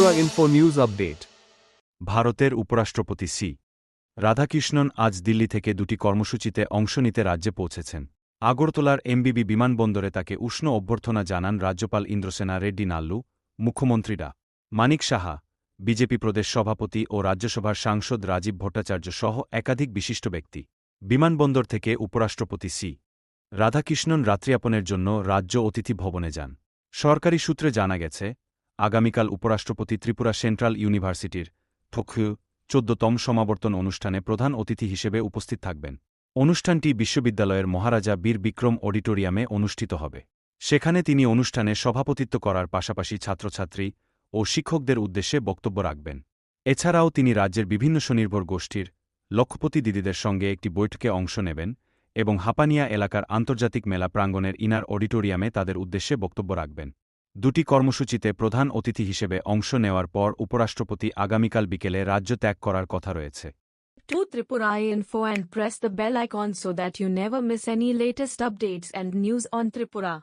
Tripura Info News Update. ভারতের উপরাষ্ট্রপতি C Radhakrishnan আজ দিল্লি থেকে দুটি কর্মসূচিতে অংশ নিতে রাজ্যে পৌঁছেছেন। আগরতলার এমবিবি বিমানবন্দরে তাকে উষ্ণ অভ্যর্থনা জানান রাজ্যপাল ইন্দ্রসেনা রেড্ডি নাল্লু, মুখ্যমন্ত্রী ডা মানিক সাহা, বিজেপি প্রদেশ সভাপতি ও রাজ্যসভার সাংসদ রাজীব ভট্টাচার্য সহ একাধিক বিশিষ্ট ব্যক্তি। বিমানবন্দর থেকে উপরাষ্ট্রপতি সি রাধাকৃষ্ণন রাত্রিযাপনের জন্য রাজ্য অতিথি ভবনে যান। সরকারি সূত্রে জানা গেছে, আগামীকাল উপরাষ্ট্রপতি ত্রিপুরা সেন্ট্রাল ইউনিভার্সিটির 14তম সমাবর্তন অনুষ্ঠানে প্রধান অতিথি হিসেবে উপস্থিত থাকবেন। অনুষ্ঠানটি বিশ্ববিদ্যালয়ের মহারাজা বীর বিক্রম অডিটোরিয়ামে অনুষ্ঠিত হবে। সেখানে তিনি অনুষ্ঠানে সভাপতিত্ব করার পাশাপাশি ছাত্রছাত্রী ও শিক্ষকদের উদ্দেশ্যে বক্তব্য রাখবেন। এছাড়াও তিনি রাজ্যের বিভিন্ন স্বনির্ভর গোষ্ঠীর লক্ষপতি দিদিদের সঙ্গে একটি বৈঠকে অংশ নেবেন এবং হাপানিয়া এলাকার আন্তর্জাতিক মেলা প্রাঙ্গণের ইনার অডিটোরিয়ামে তাদের উদ্দেশ্যে বক্তব্য রাখবেন। দুটি কর্মসূচিতে প্রধান অতিথি হিসেবে অংশ নেওয়ার পর উপরাষ্ট্রপতি আগামীকাল বিকেলে রাজ্য ত্যাগ করার কথা রয়েছে। To Tripura Info and press the bell icon so that you never miss any latest updates and news on Tripura.